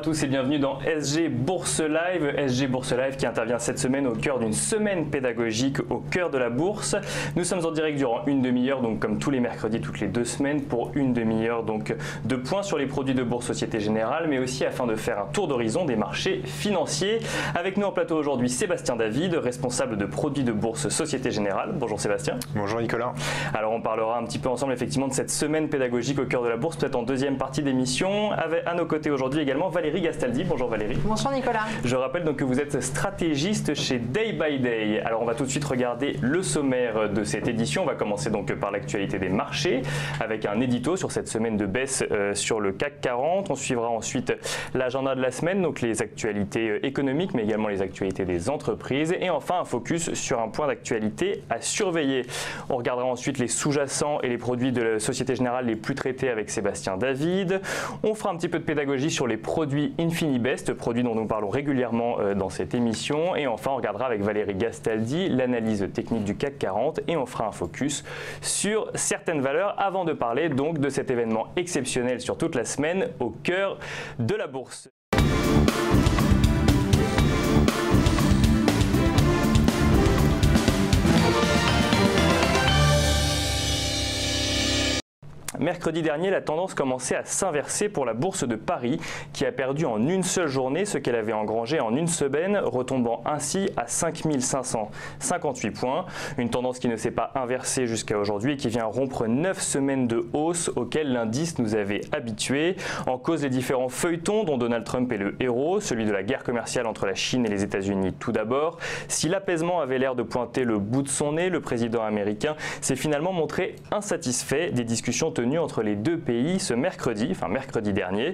tous et bienvenue dans SG Bourse Live. SG Bourse Live qui intervient cette semaine au cœur d'une semaine pédagogique au cœur de la bourse. Nous sommes en direct durant une demi-heure, donc comme tous les mercredis, toutes les 2 semaines, pour une demi-heure donc de points sur les produits de bourse Société Générale, mais aussi afin de faire un tour d'horizon des marchés financiers. Avec nous en plateau aujourd'hui, Sébastien David, responsable de produits de bourse Société Générale. Bonjour Sébastien. Bonjour Nicolas. Alors on parlera un petit peu ensemble effectivement de cette semaine pédagogique au cœur de la bourse, peut-être en deuxième partie d'émission. À nos côtés aujourd'hui également Valérie Gastaldi. Bonjour Valérie. Bonjour Nicolas. Je rappelle donc que vous êtes stratégiste chez Day by Day. Alors on va tout de suite regarder le sommaire de cette édition. On va commencer donc par l'actualité des marchés avec un édito sur cette semaine de baisse sur le CAC 40. On suivra ensuite l'agenda de la semaine, donc les actualités économiques mais également les actualités des entreprises. Et enfin un focus sur un point d'actualité à surveiller. On regardera ensuite les sous-jacents et les produits de la Société Générale les plus traités avec Sébastien David. On fera un petit peu de pédagogie sur les produits Infinibest, produits dont nous parlons régulièrement dans cette émission. Et enfin, on regardera avec Valérie Gastaldi l'analyse technique du CAC 40 et on fera un focus sur certaines valeurs avant de parler donc de cet événement exceptionnel sur toute la semaine au cœur de la bourse. Mercredi dernier, la tendance commençait à s'inverser pour la bourse de Paris qui a perdu en une seule journée ce qu'elle avait engrangé en une semaine, retombant ainsi à 5 558 points. Une tendance qui ne s'est pas inversée jusqu'à aujourd'hui et qui vient rompre 9 semaines de hausse auxquelles l'indice nous avait habitués. En cause les différents feuilletons dont Donald Trump est le héros, celui de la guerre commerciale entre la Chine et les États-Unis tout d'abord. Si l'apaisement avait l'air de pointer le bout de son nez, le président américain s'est finalement montré insatisfait des discussions tenues entre les deux pays ce mercredi dernier.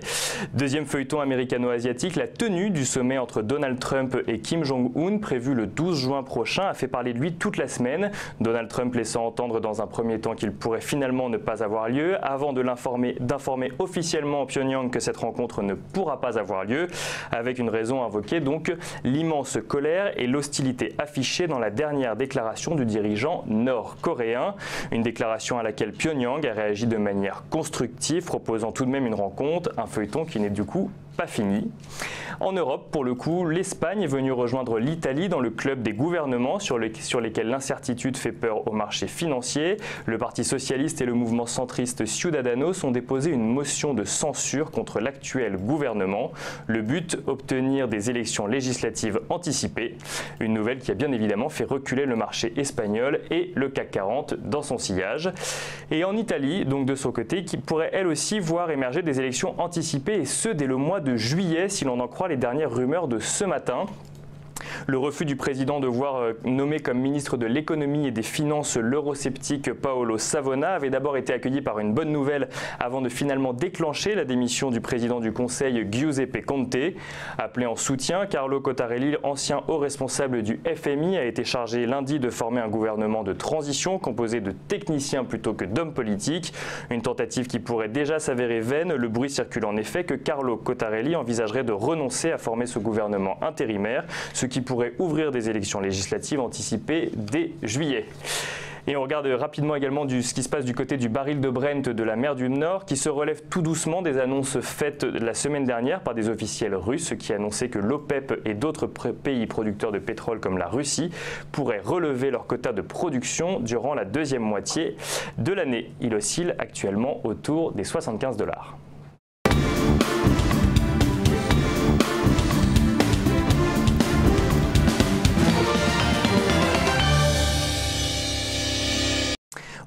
Deuxième feuilleton américano-asiatique, la tenue du sommet entre Donald Trump et Kim Jong-un prévu le 12 juin prochain a fait parler de lui toute la semaine. Donald Trump laissant entendre dans un premier temps qu'il pourrait finalement ne pas avoir lieu avant d'informer officiellement Pyongyang que cette rencontre ne pourra pas avoir lieu, avec une raison invoquée donc l'immense colère et l'hostilité affichée dans la dernière déclaration du dirigeant nord-coréen. Une déclaration à laquelle Pyongyang a réagi de manière constructive, proposant tout de même une rencontre, un feuilleton qui n'est du coup pas fini. En Europe, pour le coup, l'Espagne est venue rejoindre l'Italie dans le club des gouvernements sur lesquels l'incertitude fait peur aux marchés financiers. Le Parti socialiste et le mouvement centriste Ciudadanos ont déposé une motion de censure contre l'actuel gouvernement. Le but, obtenir des élections législatives anticipées. Une nouvelle qui a bien évidemment fait reculer le marché espagnol et le CAC 40 dans son sillage. Et en Italie, donc de son côté, qui pourrait elle aussi voir émerger des élections anticipées et ce dès le mois de juillet si l'on en croit les dernières rumeurs de ce matin. Le refus du président de voir nommer comme ministre de l'économie et des finances l'eurosceptique Paolo Savona avait d'abord été accueilli par une bonne nouvelle avant de finalement déclencher la démission du président du Conseil Giuseppe Conte. Appelé en soutien, Carlo Cottarelli, ancien haut responsable du FMI, a été chargé lundi de former un gouvernement de transition composé de techniciens plutôt que d'hommes politiques. Une tentative qui pourrait déjà s'avérer vaine. Le bruit circule en effet que Carlo Cottarelli envisagerait de renoncer à former ce gouvernement intérimaire, ce qui pourrait ouvrir des élections législatives anticipées dès juillet. Et on regarde rapidement également ce qui se passe du côté du baril de Brent de la mer du Nord qui se relève tout doucement des annonces faites la semaine dernière par des officiels russes qui annonçaient que l'OPEP et d'autres pays producteurs de pétrole comme la Russie pourraient relever leur quota de production durant la deuxième moitié de l'année. Il oscille actuellement autour des 75 $.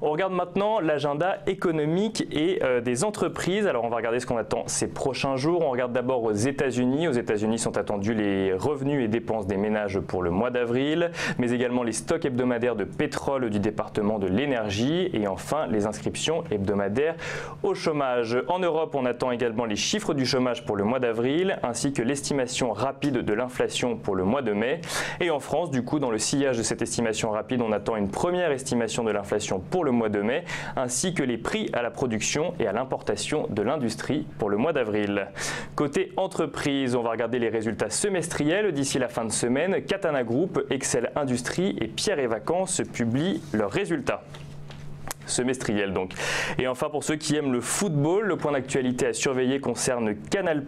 On regarde maintenant l'agenda économique et des entreprises. Alors on va regarder ce qu'on attend ces prochains jours. On regarde d'abord aux États-Unis. Aux États-Unis sont attendus les revenus et dépenses des ménages pour le mois d'avril, mais également les stocks hebdomadaires de pétrole du département de l'énergie et enfin les inscriptions hebdomadaires au chômage. En Europe, on attend également les chiffres du chômage pour le mois d'avril ainsi que l'estimation rapide de l'inflation pour le mois de mai. Et en France, du coup, dans le sillage de cette estimation rapide, on attend une première estimation de l'inflation pour le mois de mai, ainsi que les prix à la production et à l'importation de l'industrie pour le mois d'avril. Côté entreprise, on va regarder les résultats semestriels d'ici la fin de semaine. Catana Group, Excel Industrie et Pierre et Vacances publient leurs résultats. semestriel donc. Et enfin, pour ceux qui aiment le football, le point d'actualité à surveiller concerne Canal+.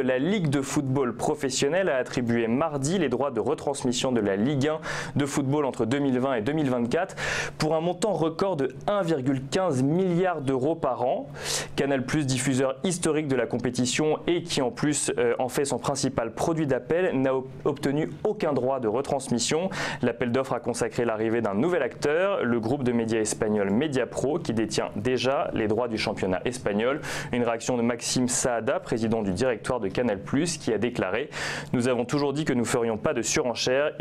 La Ligue de football professionnel a attribué mardi les droits de retransmission de la Ligue 1 de football entre 2020 et 2024 pour un montant record de 1,15 milliard d'euros par an. Canal+, diffuseur historique de la compétition et qui en plus en fait son principal produit d'appel, n'a obtenu aucun droit de retransmission. L'appel d'offres a consacré l'arrivée d'un nouvel acteur, le groupe de médias espagnol Mediapro, qui détient déjà les droits du championnat espagnol. Une réaction de Maxime Saada, président du directoire de Canal+, qui a déclaré « Nous avons toujours dit que nous ne ferions pas de surenchère.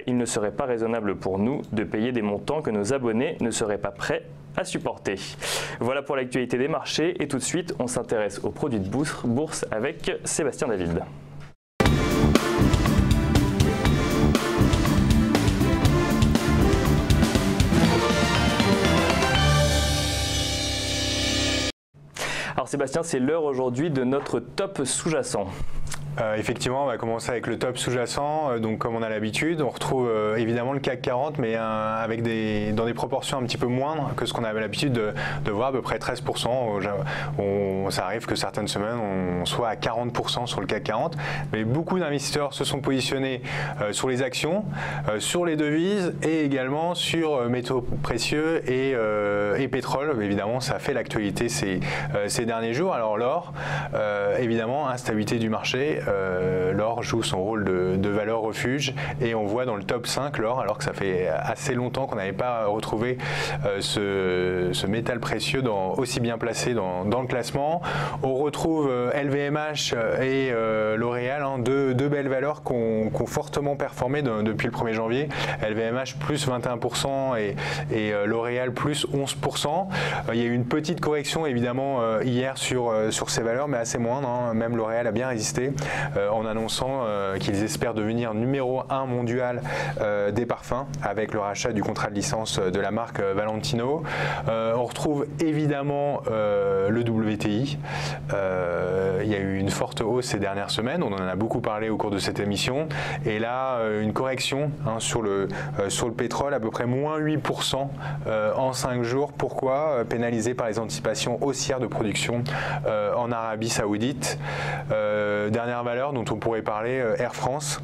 Il ne serait pas raisonnable pour nous de payer des montants que nos abonnés ne seraient pas prêts à supporter ». Voilà pour l'actualité des marchés et tout de suite on s'intéresse aux produits de bourse avec Sébastien David. Alors Sébastien, c'est l'heure aujourd'hui de notre top sous-jacent. Effectivement, on va commencer avec le top sous-jacent. Donc, comme on a l'habitude, on retrouve évidemment le CAC 40, mais avec dans des proportions un petit peu moindres que ce qu'on avait l'habitude de voir, à peu près 13%. Ça arrive que certaines semaines, on soit à 40% sur le CAC 40. Mais beaucoup d'investisseurs se sont positionnés sur les actions, sur les devises et également sur métaux précieux et pétrole. Évidemment, ça a fait l'actualité ces derniers jours. Alors, l'or, évidemment, instabilité du marché. L'or joue son rôle de valeur refuge et on voit dans le top 5 l'or, alors que ça fait assez longtemps qu'on n'avait pas retrouvé ce métal précieux aussi bien placé dans le classement. On retrouve LVMH et L'Oréal, deux belles valeurs qui ont fortement performé depuis le 1er janvier. LVMH plus 21% et L'Oréal plus 11%. Il y a eu une petite correction évidemment hier sur ces valeurs, mais assez moindre, hein. Même L'Oréal a bien résisté. En annonçant qu'ils espèrent devenir numéro 1 mondial des parfums avec le rachat du contrat de licence de la marque Valentino. On retrouve évidemment le WTI. Il y a eu une forte hausse ces dernières semaines, on en a beaucoup parlé au cours de cette émission. Et là, une correction sur le pétrole, à peu près moins 8% en 5 jours. Pourquoi? Pénalisé par les anticipations haussières de production en Arabie Saoudite. Dernière valeur dont on pourrait parler, Air France.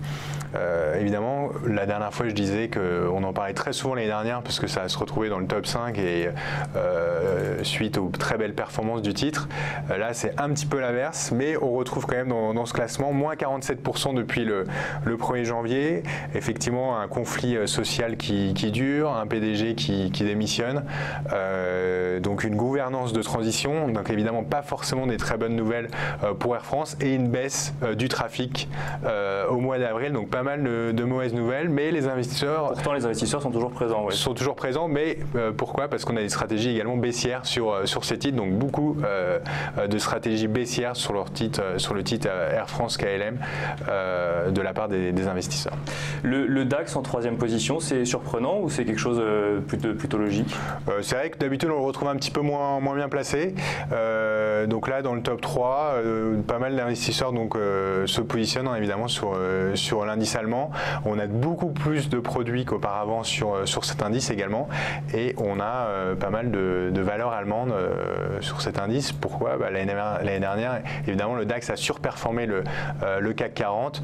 Évidemment, la dernière fois je disais qu'on en parlait très souvent l'année dernière parce que ça se retrouvait dans le top 5 et suite aux très belles performances du titre. Là c'est un petit peu l'inverse, mais on retrouve quand même dans ce classement moins 47% depuis le 1er janvier. Effectivement un conflit social qui dure, un PDG qui démissionne, donc une gouvernance de transition, donc évidemment pas forcément des très bonnes nouvelles pour Air France et une baisse du trafic au mois d'avril, donc pas mal de mauvaises nouvelles, mais les investisseurs... Pourtant les investisseurs sont toujours présents. Ouais. Sont toujours présents, mais pourquoi? Parce qu'on a des stratégies également baissières sur ces titres, donc beaucoup de stratégies baissières sur le titre Air France KLM de la part des investisseurs. Le DAX en 3e position, c'est surprenant ou c'est quelque chose plutôt logique? C'est vrai que d'habitude on le retrouve un petit peu moins bien placé. Donc là dans le top 3, pas mal d'investisseurs se positionnent évidemment sur l'indice allemand. On a beaucoup plus de produits qu'auparavant sur cet indice également et on a pas mal de valeurs allemandes sur cet indice. Pourquoi? L'année dernière, évidemment, le DAX a surperformé le CAC 40,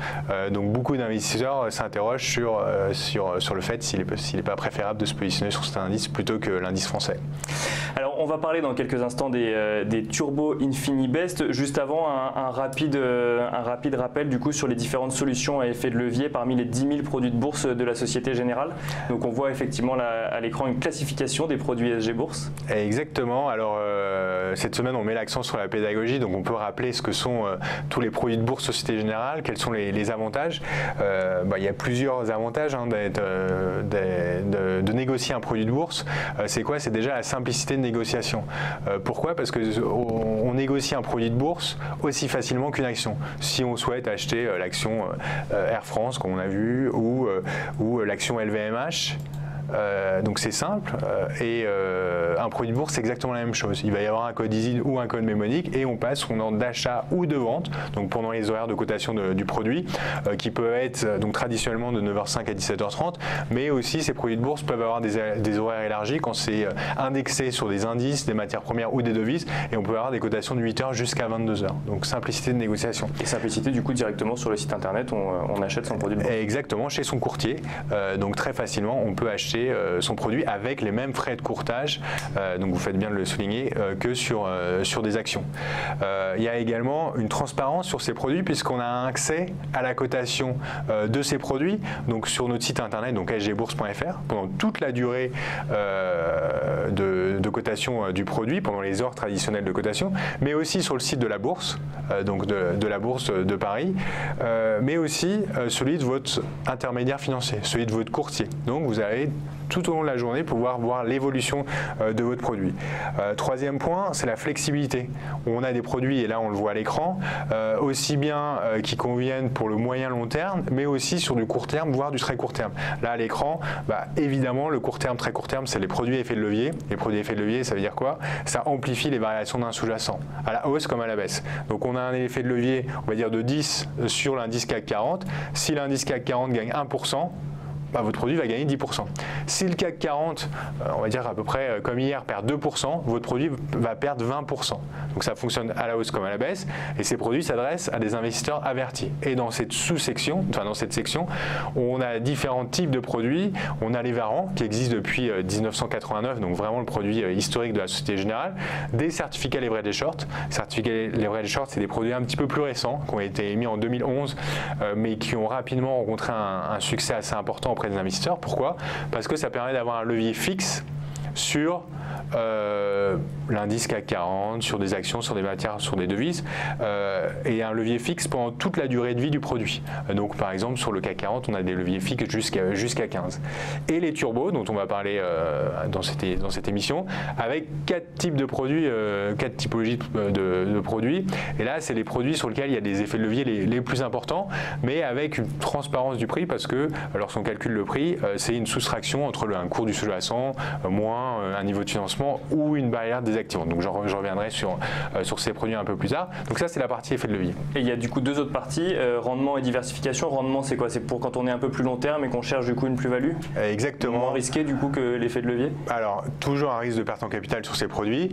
donc beaucoup d'investisseurs s'interrogent sur le fait s'il n'est pas préférable de se positionner sur cet indice plutôt que l'indice français. Alors on va parler dans quelques instants des Turbo Infinibest. Juste avant, un rapide rappel du coup sur les différentes solutions à effet de levier parmi les 10 000 produits de bourse de la Société Générale. Donc on voit effectivement à l'écran une classification des produits ESG Bourse. Exactement. Alors cette semaine on met l'accent sur la pédagogie, donc on peut rappeler ce que sont tous les produits de bourse Société Générale, quels sont les avantages. Il y a plusieurs avantages de négocier un produit de bourse. C'est quoi? C'est déjà la simplicité de négociation. Pourquoi? Parce qu'on négocie un produit de bourse aussi facilement qu'une action. Si on souhaite acheter l'action Air France, comme on a vu, ou l'action LVMH, Donc c'est simple et un produit de bourse c'est exactement la même chose. Il va y avoir un code ISIN ou un code mnémonique et on passe son ordre d'achat ou de vente, donc pendant les horaires de cotation du produit, qui peuvent être donc traditionnellement de 9h05 à 17h30, mais aussi ces produits de bourse peuvent avoir des horaires élargis quand c'est indexé sur des indices, des matières premières ou des devises, et on peut avoir des cotations de 8h jusqu'à 22h. Donc simplicité de négociation. Et simplicité du coup directement sur le site internet, on achète son produit de bourse. Exactement, chez son courtier. Donc très facilement, on peut acheter son produit avec les mêmes frais de courtage, donc vous faites bien de le souligner, que sur des actions. Il y a également une transparence sur ces produits puisqu'on a accès à la cotation de ces produits, donc sur notre site internet, donc sgbourse.fr, pendant toute la durée de cotation du produit, pendant les heures traditionnelles de cotation, mais aussi sur le site de la bourse, donc de la bourse de Paris, mais aussi celui de votre intermédiaire financier, celui de votre courtier. Donc vous allez tout au long de la journée pouvoir voir l'évolution de votre produit. Troisième point, c'est la flexibilité. On a des produits, et là on le voit à l'écran, aussi bien qui conviennent pour le moyen long terme, mais aussi sur du court terme, voire du très court terme. Là à l'écran, évidemment le court terme, très court terme, c'est les produits effets de levier. Les produits effets de levier, ça veut dire quoi? Ça amplifie les variations d'un sous-jacent, à la hausse comme à la baisse. Donc on a un effet de levier, on va dire de 10 sur l'indice CAC 40. Si l'indice CAC 40 gagne 1%, votre produit va gagner 10%. Si le CAC 40, on va dire à peu près comme hier, perd 2%, votre produit va perdre 20%. Donc ça fonctionne à la hausse comme à la baisse, et ces produits s'adressent à des investisseurs avertis. Et dans cette sous-section, enfin dans cette section, on a différents types de produits. On a les varants qui existent depuis 1989, donc vraiment le produit historique de la Société Générale, des certificats leveraged short. Certificats leveraged short, c'est des produits un petit peu plus récents, qui ont été émis en 2011, mais qui ont rapidement rencontré un succès assez important auprès des investisseurs. Pourquoi? Parce que ça permet d'avoir un levier fixe sur l'indice CAC 40, sur des actions, sur des matières, sur des devises, et un levier fixe pendant toute la durée de vie du produit. Donc par exemple sur le CAC 40, on a des leviers fixes jusqu'à 15. Et les turbos, dont on va parler dans cette émission, avec 4 types de produits, 4 typologies de produits. Et là, c'est les produits sur lesquels il y a des effets de levier les plus importants, mais avec une transparence du prix, parce que lorsqu'on calcule le prix, c'est une soustraction entre un cours du sous-jacent moins un niveau de financement ou une barrière désactivante. Donc je reviendrai sur ces produits un peu plus tard. Donc ça, c'est la partie effet de levier. Et il y a du coup deux autres parties, rendement et diversification. Rendement, c'est quoi? C'est pour quand on est un peu plus long terme et qu'on cherche du coup une plus-value? Exactement. Moins risqué du coup que l'effet de levier? Alors, toujours un risque de perte en capital sur ces produits,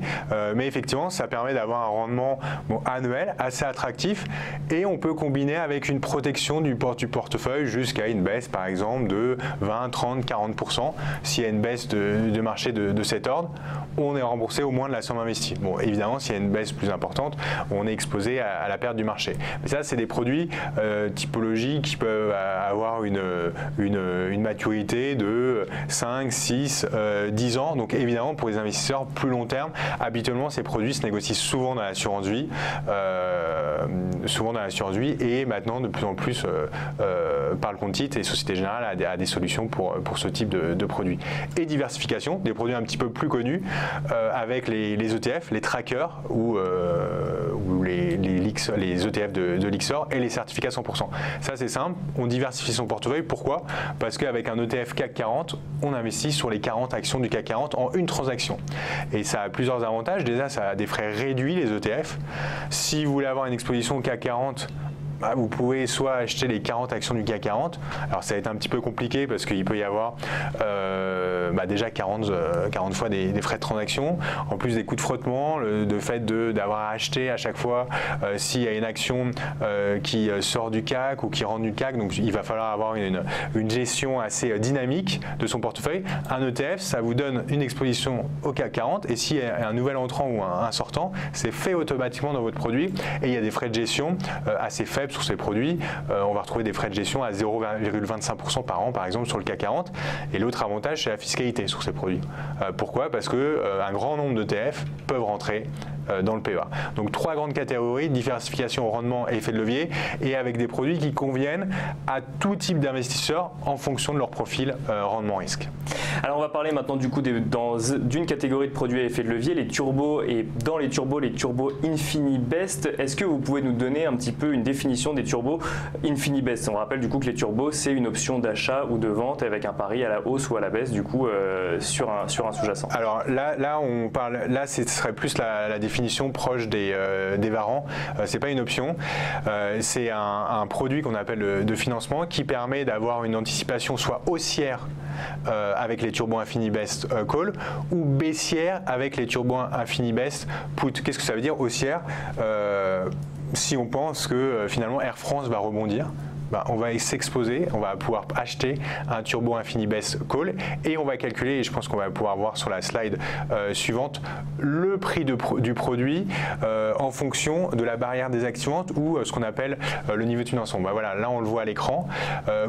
mais effectivement, ça permet d'avoir un rendement annuel assez attractif, et on peut combiner avec une protection du portefeuille jusqu'à une baisse par exemple de 20, 30, 40%. S'il y a une baisse de marché de cet ordre, on est remboursé au moins de la somme investie. Bon, évidemment, s'il y a une baisse plus importante, on est exposé à la perte du marché. Mais ça, c'est des produits typologiques qui peuvent avoir une maturité de 5, 6, 10 ans. Donc évidemment, pour les investisseurs plus long terme, habituellement, ces produits se négocient souvent dans l'assurance vie, et maintenant, de plus en plus, par le compte titre, et Société Générale a des solutions pour ce type de produits. Et diversification, des produits un petit peu plus connus, avec les ETF, les trackers ou les ETF de l'IXOR et les certificats 100%. Ça, c'est simple, on diversifie son portefeuille. Pourquoi? Parce qu'avec un ETF CAC 40, on investit sur les 40 actions du CAC 40 en une transaction. Et ça a plusieurs avantages. Déjà, ça a des frais réduits, les ETF. Si vous voulez avoir une exposition au CAC 40, vous pouvez soit acheter les 40 actions du CAC 40, alors ça va être un petit peu compliqué parce qu'il peut y avoir déjà 40 fois des frais de transaction, en plus des coûts de frottement, le fait d'avoir acheté à chaque fois s'il y a une action qui sort du CAC ou qui rentre du CAC, donc il va falloir avoir une gestion assez dynamique de son portefeuille. Un ETF, ça vous donne une exposition au CAC 40, et s'il y a un nouvel entrant ou un sortant, c'est fait automatiquement dans votre produit, et il y a des frais de gestion assez faibles sur ces produits. On va retrouver des frais de gestion à 0,25% par an, par exemple, sur le CAC 40. Et l'autre avantage, c'est la fiscalité sur ces produits. Pourquoi? Parce que un grand nombre d'ETF peuvent rentrer dans le PEA. Donc 3 grandes catégories, diversification au rendement et effet de levier, et avec des produits qui conviennent à tout type d'investisseurs en fonction de leur profil rendement-risque. Alors on va parler maintenant du coup d'une catégorie de produits à effet de levier, les turbos, et dans les turbos InfiniBest. Est-ce que vous pouvez nous donner un petit peu une définition des turbos InfiniBest? On rappelle du coup que les turbos, c'est une option d'achat ou de vente avec un pari à la hausse ou à la baisse du coup sur un sous-jacent. Alors là ce serait plus la définition proche des varants. C'est pas une option, c'est un produit qu'on appelle de financement qui permet d'avoir une anticipation soit haussière avec les turbos InfiniBest Call ou baissière avec les turbos InfiniBest Put. Qu'est-ce que ça veut dire haussière? Si on pense que finalement Air France va rebondir, on va s'exposer, on va pouvoir acheter un turbo InfiniBest Call et on va calculer, et je pense qu'on va pouvoir voir sur la slide suivante, le prix du produit en fonction de la barrière désactivante ou ce qu'on appelle le niveau de financement. Voilà, là on le voit à l'écran.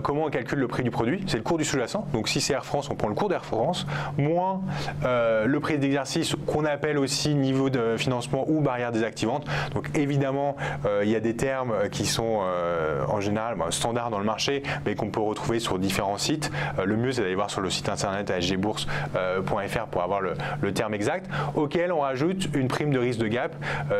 Comment on calcule le prix du produit? C'est le cours du sous-jacent. Donc si c'est Air France, on prend le cours d'Air France, moins le prix d'exercice qu'on appelle aussi niveau de financement ou barrière désactivante. Donc évidemment, il y a des termes qui sont en général standard dans le marché, mais qu'on peut retrouver sur différents sites. Le mieux, c'est d'aller voir sur le site internet asgbourse.fr pour avoir le terme exact, auquel on rajoute une prime de risque de gap,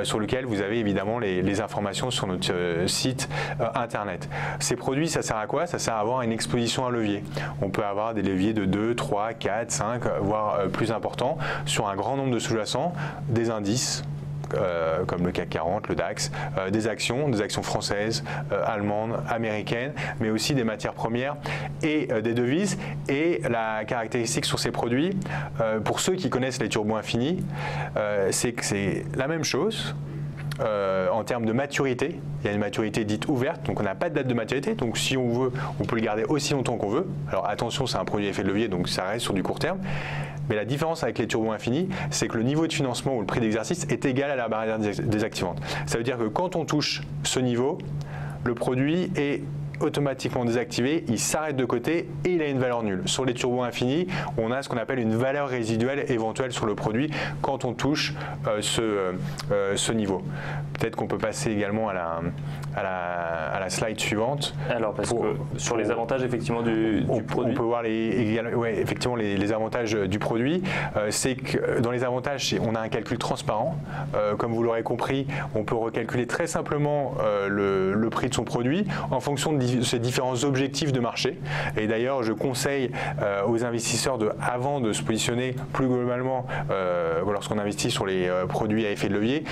sur lequel vous avez évidemment les informations sur notre site internet. Ces produits, ça sert à quoi? Ça sert à avoir une exposition à levier. On peut avoir des leviers de 2, 3, 4, 5, voire plus importants, sur un grand nombre de sous-jacents, des indices, comme le CAC 40, le DAX, des actions françaises, allemandes, américaines, mais aussi des matières premières et des devises. Et la caractéristique sur ces produits, pour ceux qui connaissent les turbos infinis, c'est que c'est la même chose. En termes de maturité, il y a une maturité dite ouverte, donc on n'a pas de date de maturité, donc si on veut, on peut le garder aussi longtemps qu'on veut. Alors attention, c'est un produit à effet de levier, donc ça reste sur du court terme. Mais la différence avec les turbos infinis, c'est que le niveau de financement ou le prix d'exercice est égal à la barrière désactivante. Ça veut dire que quand on touche ce niveau, le produit est automatiquement désactivé, il s'arrête de côté et il a une valeur nulle. Sur les turbos infinis, on a ce qu'on appelle une valeur résiduelle éventuelle sur le produit quand on touche ce niveau. Peut-être qu'on peut passer également à la slide suivante. Alors, parce que sur les avantages effectivement du produit. On peut voir effectivement les avantages du produit. C'est que dans les avantages, on a un calcul transparent. Comme vous l'aurez compris, on peut recalculer très simplement le prix de son produit en fonction de ces différents objectifs de marché. Et d'ailleurs, je conseille aux investisseurs, avant de se positionner plus globalement lorsqu'on investit sur les produits à effet de levier,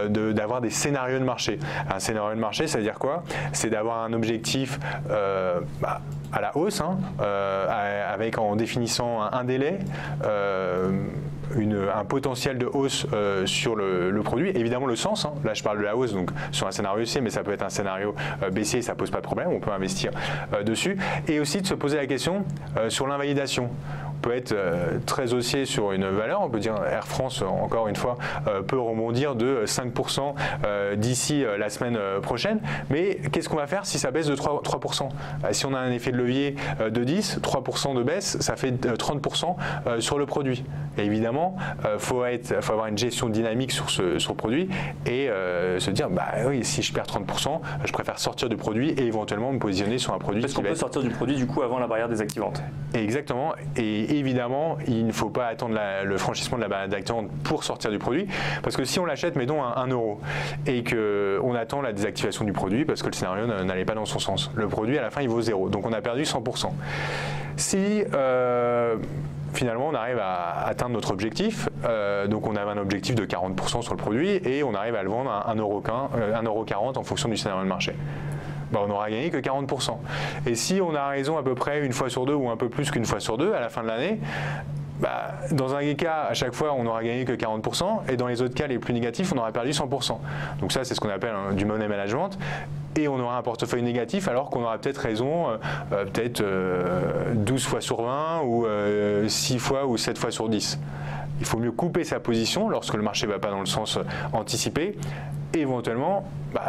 d'avoir des scénarios de marché. Un scénario de marché, ça veut dire quoi? C'est d'avoir un objectif à la hausse, en définissant un délai, un potentiel de hausse sur le produit, évidemment le sens, là je parle de la hausse donc sur un scénario haussier, mais ça peut être un scénario baissier, ça pose pas de problème, on peut investir dessus, et aussi de se poser la question sur l'invalidation. On peut être très haussier sur une valeur, on peut dire Air France, encore une fois, peut rebondir de 5% d'ici la semaine prochaine, mais qu'est-ce qu'on va faire si ça baisse de 3%? Si on a un effet de levier de 10, 3% de baisse, ça fait 30% sur le produit. Et évidemment, faut avoir une gestion dynamique sur ce produit et se dire, oui, si je perds 30%, je préfère sortir du produit et éventuellement me positionner sur un produit. Parce qu'on peut sortir du produit du coup avant la barrière désactivante. Exactement. Et évidemment, il ne faut pas attendre le franchissement de la barrière désactivante pour sortir du produit, parce que si on l'achète, mettons à 1 € et qu'on attend la désactivation du produit parce que le scénario n'allait pas dans son sens, le produit à la fin il vaut 0, donc on a perdu 100%. Si finalement on arrive à atteindre notre objectif, donc on avait un objectif de 40% sur le produit et on arrive à le vendre à 1,40 € en fonction du scénario de marché. On n'aura gagné que 40%. Et si on a raison à peu près une fois sur deux ou un peu plus qu'une fois sur deux à la fin de l'année, dans un des cas, à chaque fois, on n'aura gagné que 40%, et dans les autres cas les plus négatifs, on aura perdu 100%. Donc ça, c'est ce qu'on appelle du money management, et on aura un portefeuille négatif alors qu'on aura peut-être raison, 12 fois sur 20, ou 6 fois ou 7 fois sur 10. Il faut mieux couper sa position lorsque le marché ne va pas dans le sens anticipé, et éventuellement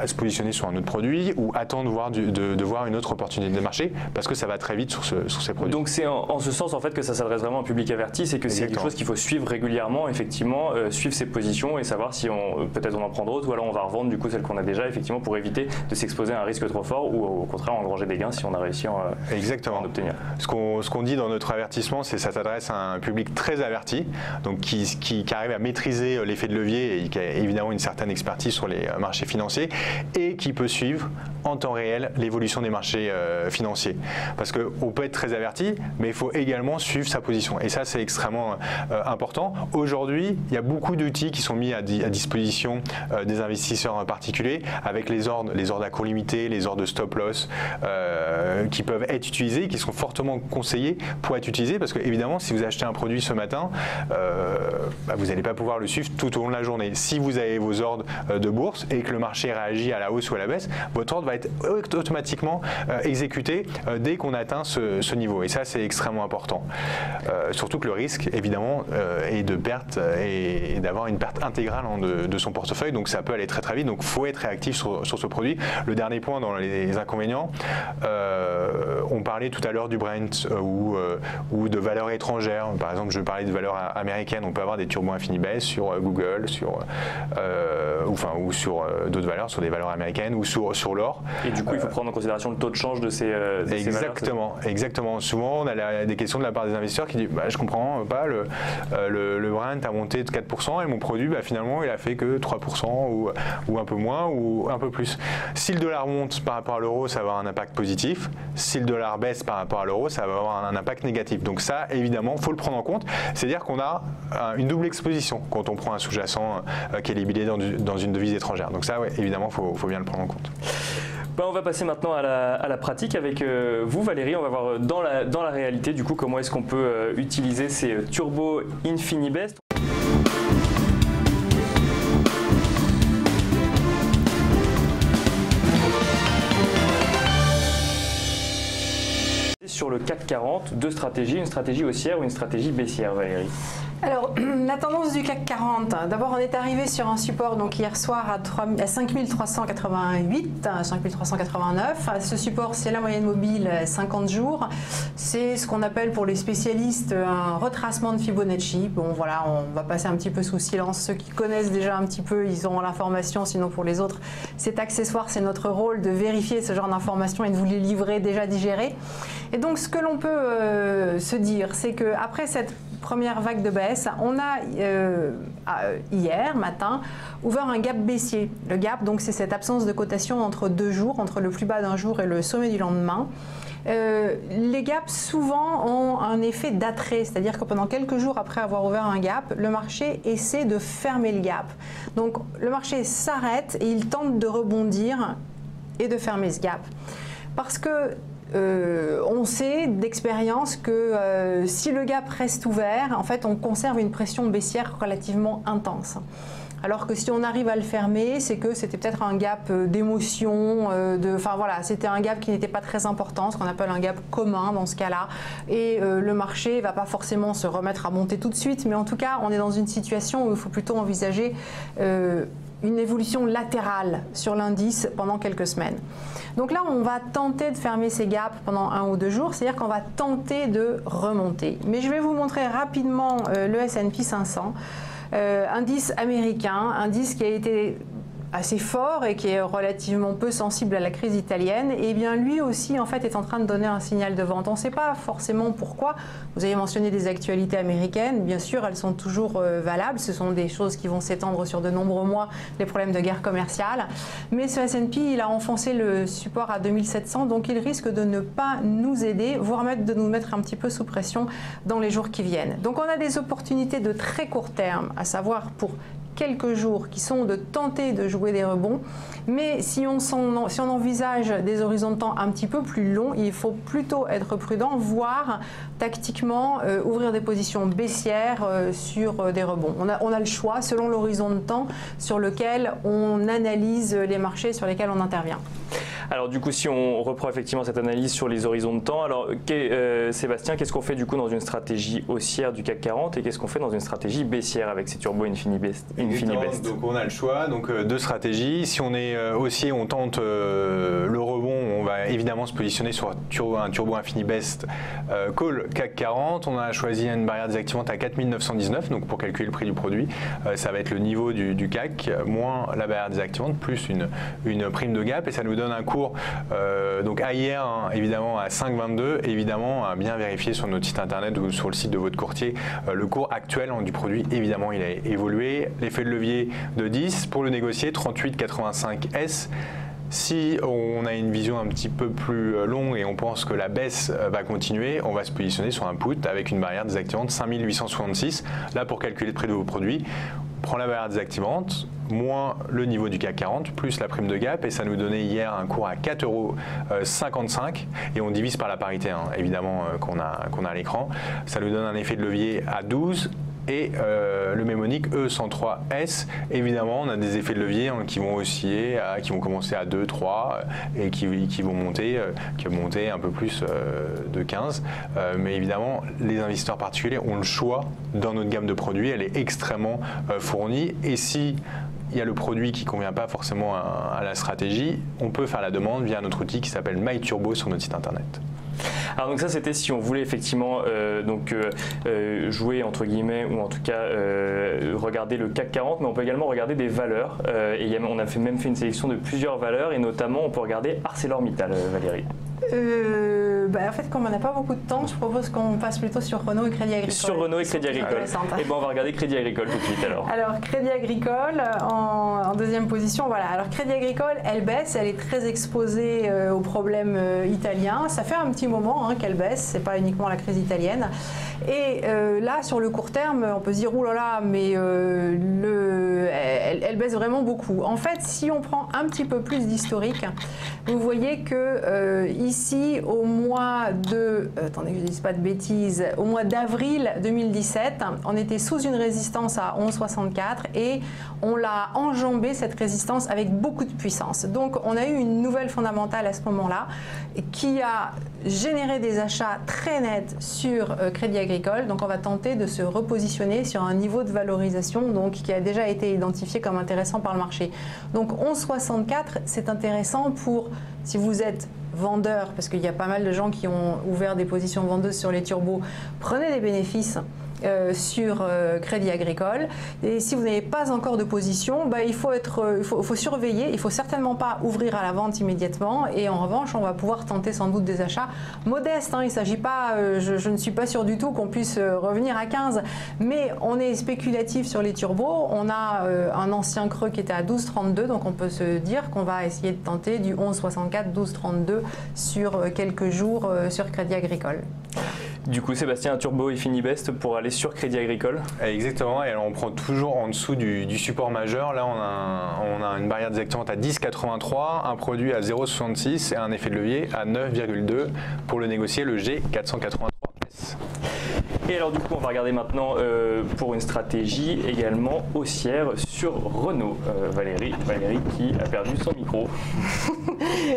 se positionner sur un autre produit ou attendre de voir une autre opportunité de marché parce que ça va très vite sur ces produits. Donc c'est en ce sens en fait que ça s'adresse vraiment à un public averti, c'est que c'est quelque chose qu'il faut suivre régulièrement, effectivement, suivre ses positions et savoir si peut-être on en prend d'autres ou alors on va revendre du coup celles qu'on a déjà, effectivement, pour éviter de s'exposer à un risque trop fort ou au contraire engranger des gains si on a réussi à en obtenir. Ce qu'on dit dans notre avertissement, c'est que ça s'adresse à un public très averti, donc qui arrive à maîtriser l'effet de levier et qui a évidemment une certaine expertise sur les marchés financiers et qui peut suivre en temps réel l'évolution des marchés financiers. Parce qu'on peut être très averti, mais il faut également suivre sa position. Et ça, c'est extrêmement important. Aujourd'hui, il y a beaucoup d'outils qui sont mis à disposition des investisseurs particuliers, avec les ordres à court limité, les ordres de stop loss, qui peuvent être utilisés, qui sont fortement conseillés pour être utilisés, parce que évidemment, si vous achetez un produit ce matin, vous n'allez pas pouvoir le suivre tout au long de la journée. Si vous avez vos ordres de bourse et que le marché réagit à la hausse ou à la baisse, votre ordre va être automatiquement exécuté dès qu'on atteint ce niveau. Et ça, c'est extrêmement important. Surtout que le risque, évidemment, est de perte et d'avoir une perte intégrale de son portefeuille. Donc ça peut aller très très vite. Donc il faut être réactif sur ce produit. Le dernier point dans les inconvénients, on parlait tout à l'heure du Brent ou de valeurs étrangères. Par exemple, je parlais de valeurs américaines. On peut avoir des turbos infini baisse sur Google, ou sur d'autres valeurs, sur des valeurs américaines ou sur l'or. Et du coup, il faut prendre en considération le taux de change de ces valeurs. Exactement. Souvent, on a des questions de la part des investisseurs qui disent je comprends pas, le Brent a monté de 4% et mon produit, finalement, il a fait que 3% ou un peu moins ou un peu plus. Si le dollar monte par rapport à l'euro, ça va avoir un impact positif. Si le dollar baisse par rapport à l'euro, ça va avoir un impact négatif. Donc ça, évidemment, il faut le prendre en compte. C'est-à-dire qu'on a une double exposition quand on prend un sous-jacent qui est libellé dans une devise étrangère. Donc ça, ouais, évidemment, il faut bien le prendre en compte. On va passer maintenant à la pratique avec vous, Valérie. On va voir dans la réalité du coup comment est-ce qu'on peut utiliser ces Turbo Infini Best. Sur le CAC 40, deux stratégies, une stratégie haussière ou une stratégie baissière, Valérie? Alors, la tendance du CAC 40, d'abord on est arrivé sur un support donc hier soir à 5388, 5389. Ce support, c'est la moyenne mobile 50 jours. C'est ce qu'on appelle pour les spécialistes un retracement de Fibonacci. Bon voilà, on va passer un petit peu sous silence. Ceux qui connaissent déjà un petit peu, ils auront l'information. Sinon pour les autres, c'est accessoire, c'est notre rôle de vérifier ce genre d'informations et de vous les livrer déjà digérées. Et donc ce que l'on peut se dire, c'est qu'après cette première vague de baisse, on a hier matin ouvert un gap baissier. Le gap, donc, c'est cette absence de cotation entre 2 jours, entre le plus bas d'un jour et le sommet du lendemain. Les gaps souvent ont un effet d'attrait, c'est-à-dire que pendant quelques jours après avoir ouvert un gap, le marché essaie de fermer le gap. Donc le marché s'arrête et il tente de rebondir et de fermer ce gap. Parce que on sait d'expérience que si le gap reste ouvert, en fait, on conserve une pression baissière relativement intense. Alors que si on arrive à le fermer, c'est que c'était peut-être un gap d'émotion, enfin voilà, c'était un gap qui n'était pas très important, ce qu'on appelle un gap commun dans ce cas-là. Et le marché ne va pas forcément se remettre à monter tout de suite, mais en tout cas, on est dans une situation où il faut plutôt envisager une évolution latérale sur l'indice pendant quelques semaines. Donc là, on va tenter de fermer ces gaps pendant 1 ou 2 jours, c'est-à-dire qu'on va tenter de remonter. Mais je vais vous montrer rapidement le S&P 500, indice américain, indice qui a été assez fort et qui est relativement peu sensible à la crise italienne, et bien lui aussi en fait est en train de donner un signal de vente. On ne sait pas forcément pourquoi. Vous avez mentionné des actualités américaines, bien sûr elles sont toujours valables, ce sont des choses qui vont s'étendre sur de nombreux mois, les problèmes de guerre commerciale, mais ce S&P il a enfoncé le support à 2700, donc il risque de ne pas nous aider, voire même de nous mettre un petit peu sous pression dans les jours qui viennent. Donc on a des opportunités de très court terme, à savoir pour quelques jours qui sont de tenter de jouer des rebonds, mais si on envisage des horizons de temps un petit peu plus longs, il faut plutôt être prudent, voire tactiquement ouvrir des positions baissières sur des rebonds. On a le choix selon l'horizon de temps sur lequel on analyse les marchés sur lesquels on intervient. Alors du coup, si on reprend effectivement cette analyse sur les horizons de temps, alors Sébastien, qu'est-ce qu'on fait du coup dans une stratégie haussière du CAC 40 et qu'est-ce qu'on fait dans une stratégie baissière avec ces Turbo Infinibest? Donc on a le choix, donc deux stratégies. Si on est haussier, on tente le rebond, on va évidemment se positionner sur un Turbo Infinibest Call CAC 40. On a choisi une barrière désactivante à 4919, donc pour calculer le prix du produit, ça va être le niveau du CAC moins la barrière désactivante plus une prime de gap et ça nous donne un cours donc à hier évidemment à 5,22, évidemment à bien vérifier sur notre site internet ou sur le site de votre courtier le cours actuel du produit. Évidemment il a évolué, l'effet de levier de 10 pour le négocier 38,85 S. Si on a une vision un petit peu plus longue et on pense que la baisse va continuer, on va se positionner sur un put avec une barrière désactivante 5866. Là, pour calculer le prix de vos produits, on prend la barrière désactivante, moins le niveau du CAC 40, plus la prime de gap, et ça nous donnait hier un cours à 4,55 €, et on divise par la parité, évidemment, qu'on a à l'écran. Ça nous donne un effet de levier à 12. Et le mémonique E103S, évidemment, on a des effets de levier qui vont osciller, qui vont commencer à 2, 3 et qui vont monter un peu plus de 15. Mais évidemment, les investisseurs particuliers ont le choix dans notre gamme de produits. Elle est extrêmement fournie. Et si il y a le produit qui ne convient pas forcément à la stratégie, on peut faire la demande via notre outil qui s'appelle MyTurbo sur notre site internet. Alors donc ça c'était si on voulait effectivement jouer entre guillemets ou en tout cas regarder le CAC 40, mais on peut également regarder des valeurs et on a même fait une sélection de plusieurs valeurs et notamment on peut regarder ArcelorMittal, Valérie. En fait, comme on n'a pas beaucoup de temps, je propose qu'on passe plutôt sur Renault et Crédit Agricole. Sur Renault et Crédit Agricole. Et on va regarder Crédit Agricole tout de suite alors. Alors Crédit Agricole en deuxième position, voilà. Alors Crédit Agricole, elle baisse, elle est très exposée aux problèmes italiens. Ça fait un petit moment qu'elle baisse, c'est pas uniquement la crise italienne. Et là, sur le court terme, on peut se dire, oulala, mais elle baisse vraiment beaucoup. En fait, si on prend un petit peu plus d'historique, vous voyez que ici, au mois de, attendez que je ne dise pas de bêtises, au mois d'avril 2017, on était sous une résistance à 11,64 et on l'a enjambé, cette résistance, avec beaucoup de puissance. Donc, on a eu une nouvelle fondamentale à ce moment-là qui a généré des achats très nets sur Crédit Agricole. Donc, on va tenter de se repositionner sur un niveau de valorisation qui a déjà été identifié comme intéressant par le marché. Donc, 11,64, c'est intéressant pour, si vous êtes vendeur, parce qu'il y a pas mal de gens qui ont ouvert des positions vendeuses sur les turbos, prenez des bénéfices sur Crédit Agricole. Et si vous n'avez pas encore de position, il faut surveiller. Il ne faut certainement pas ouvrir à la vente immédiatement. Et en revanche, on va pouvoir tenter sans doute des achats modestes. Il ne s'agit pas, je ne suis pas sûre du tout qu'on puisse revenir à 15. Mais on est spéculatif sur les turbos. On a un ancien creux qui était à 12,32. Donc on peut se dire qu'on va essayer de tenter du 11,64, 12,32 sur quelques jours sur Crédit Agricole. Du coup, Sébastien, un Turbo Infinibest pour aller sur Crédit Agricole. Exactement, et alors on prend toujours en dessous du support majeur. Là, on a une barrière désactivante à 10,83, un produit à 0,66 et un effet de levier à 9,2 pour le négocier, le G483S. Et alors du coup, on va regarder maintenant pour une stratégie également haussière sur Renault. Valérie qui a perdu son micro.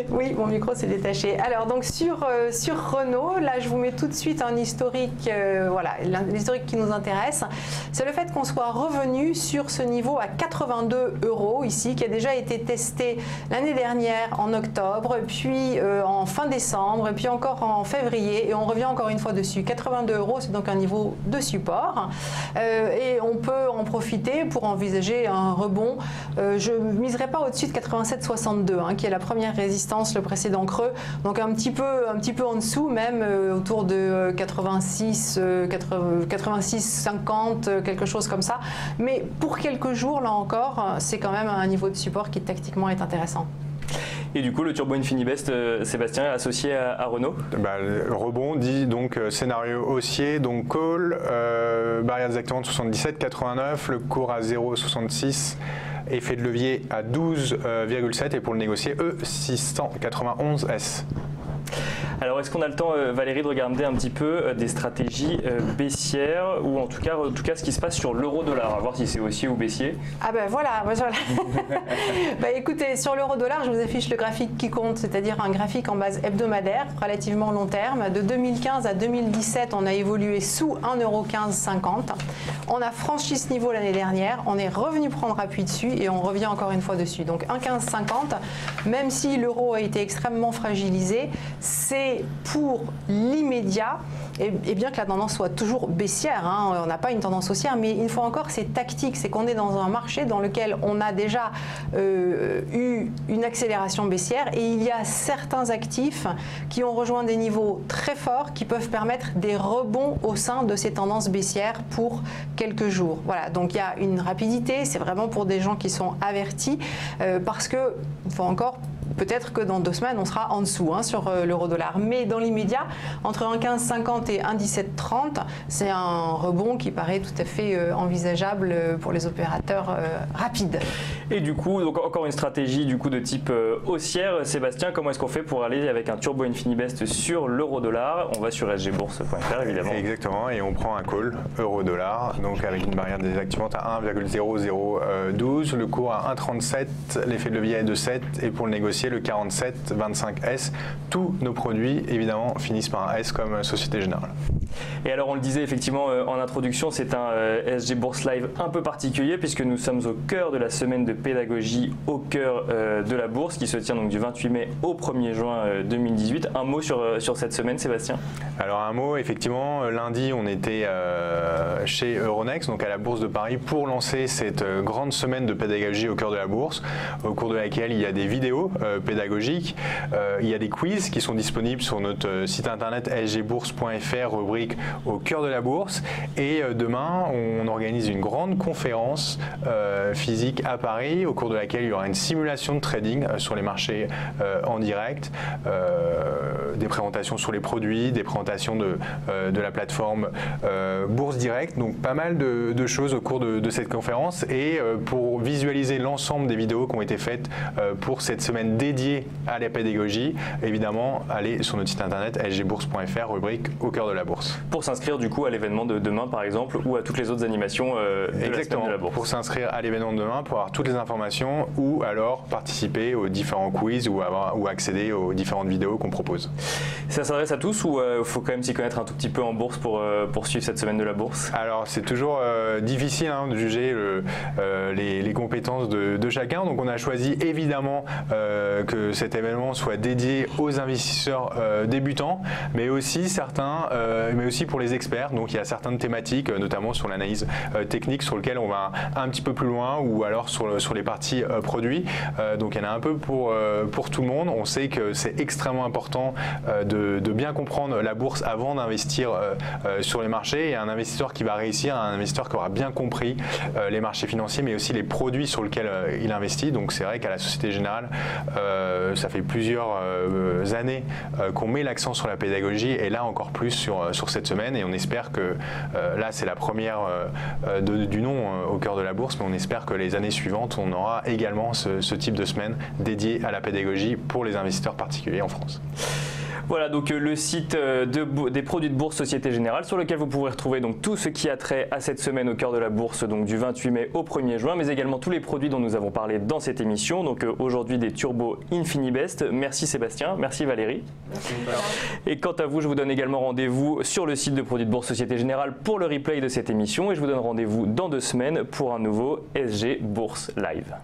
Oui, mon micro s'est détaché. Alors donc sur Renault, là je vous mets tout de suite un historique, voilà, l'historique qui nous intéresse. C'est le fait qu'on soit revenu sur ce niveau à 82 € ici, qui a déjà été testé l'année dernière en octobre, puis en fin décembre, et puis encore en février, et on revient encore une fois dessus. 82 €, c'est donc un niveau de support, et on peut en profiter pour envisager un rebond. Je ne miserai pas au-dessus de 87,62, qui est la première résistance, le précédent creux, donc un petit peu en dessous, même autour de 86,50, quelque chose comme ça. Mais pour quelques jours, là encore, c'est quand même un niveau de support qui tactiquement est intéressant. Et du coup, le Turbo Infinibest, Sébastien, est associé à Renault. Le rebond dit donc scénario haussier, donc call, barrière désactivante 77,89, le cours à 0,66, effet de levier à 12,7 et pour le négocier, E691S. Alors est-ce qu'on a le temps, Valérie, de regarder un petit peu des stratégies baissières ou en tout cas ce qui se passe sur l'euro-dollar, à voir si c'est haussier ou baissier? Ah ben voilà, bah écoutez, sur l'euro-dollar, je vous affiche le graphique qui compte, c'est-à-dire un graphique en base hebdomadaire, relativement long terme. De 2015 à 2017, on a évolué sous 1,1550 €. On a franchi ce niveau l'année dernière, on est revenu prendre appui dessus et on revient encore une fois dessus. Donc 1,1550, même si l'euro a été extrêmement fragilisé, c'est pour l'immédiat, et bien que la tendance soit toujours baissière, hein, on n'a pas une tendance haussière, mais une fois encore, c'est tactique, c'est qu'on est dans un marché dans lequel on a déjà eu une accélération baissière et il y a certains actifs qui ont rejoint des niveaux très forts qui peuvent permettre des rebonds au sein de ces tendances baissières pour quelques jours. Voilà, donc il y a une rapidité, c'est vraiment pour des gens qui sont avertis parce que, une fois encore, peut-être que dans 2 semaines, on sera en dessous sur l'euro-dollar. Mais dans l'immédiat, entre 1,1550 et 1,1730, c'est un rebond qui paraît tout à fait envisageable pour les opérateurs rapides. Et du coup, donc encore une stratégie du coup de type haussière. Sébastien, comment est-ce qu'on fait pour aller avec un turbo Infinibest sur l'euro-dollar? On va sur sgbourse.fr évidemment. Exactement, et on prend un call euro-dollar, donc avec une barrière désactivante à 1,0012, le cours à 1,37, l'effet de levier est de 7, et pour le négocier, le 4725S. Tous nos produits, évidemment, finissent par un S comme Société Générale. Et alors, on le disait effectivement en introduction, c'est un SG Bourse Live un peu particulier puisque nous sommes au cœur de la semaine de pédagogie au cœur de la bourse qui se tient donc du 28 mai au 1er juin 2018. Un mot sur cette semaine, Sébastien? Alors un mot, effectivement, lundi, on était chez Euronext, donc à la Bourse de Paris, pour lancer cette grande semaine de pédagogie au cœur de la bourse, au cours de laquelle il y a des vidéos pédagogiques, il y a des quiz qui sont disponibles sur notre site internet sgbourse.fr, rubrique au cœur de la bourse, et demain on organise une grande conférence physique à Paris au cours de laquelle il y aura une simulation de trading sur les marchés en direct, des présentations sur les produits, des présentations de la plateforme Bourse Direct, donc pas mal de choses au cours de cette conférence. Et pour visualiser l'ensemble des vidéos qui ont été faites pour cette semaine dédiée à la pédagogie, évidemment allez sur notre site internet sgbourse.fr, rubrique au cœur de la bourse. Pour s'inscrire du coup à l'événement de demain par exemple ou à toutes les autres animations de la semaine de la bourse. Pour s'inscrire à l'événement de demain, pour avoir toutes les informations ou alors participer aux différents quiz ou accéder aux différentes vidéos qu'on propose. Ça s'adresse à tous ou il faut quand même s'y connaître un tout petit peu en bourse pour suivre cette semaine de la bourse? Alors c'est toujours difficile de juger les compétences de chacun, donc on a choisi évidemment que cet événement soit dédié aux investisseurs débutants, mais aussi pour les experts. Donc il y a certaines thématiques, notamment sur l'analyse technique, sur lequel on va un petit peu plus loin, ou alors sur les parties produits. Donc il y en a un peu pour tout le monde. On sait que c'est extrêmement important de bien comprendre la bourse avant d'investir sur les marchés. Et un investisseur qui va réussir, un investisseur qui aura bien compris les marchés financiers, mais aussi les produits sur lesquels il investit. Donc c'est vrai qu'à la Société Générale, ça fait plusieurs années qu'on met l'accent sur la pédagogie, et là encore plus sur cette semaine. Et on espère que là c'est la première du nom au cœur de la bourse, mais on espère que les années suivantes on aura également ce type de semaine dédié à la pédagogie pour les investisseurs particuliers en France. Voilà donc le site des produits de bourse Société Générale, sur lequel vous pourrez retrouver donc tout ce qui a trait à cette semaine au cœur de la bourse, donc du 28 mai au 1er juin, mais également tous les produits dont nous avons parlé dans cette émission. Donc aujourd'hui des turbos Infinibest. Merci Sébastien, merci Valérie. Merci. Et quant à vous, je vous donne également rendez-vous sur le site de produits de bourse Société Générale pour le replay de cette émission, et je vous donne rendez-vous dans 2 semaines pour un nouveau SG Bourse Live.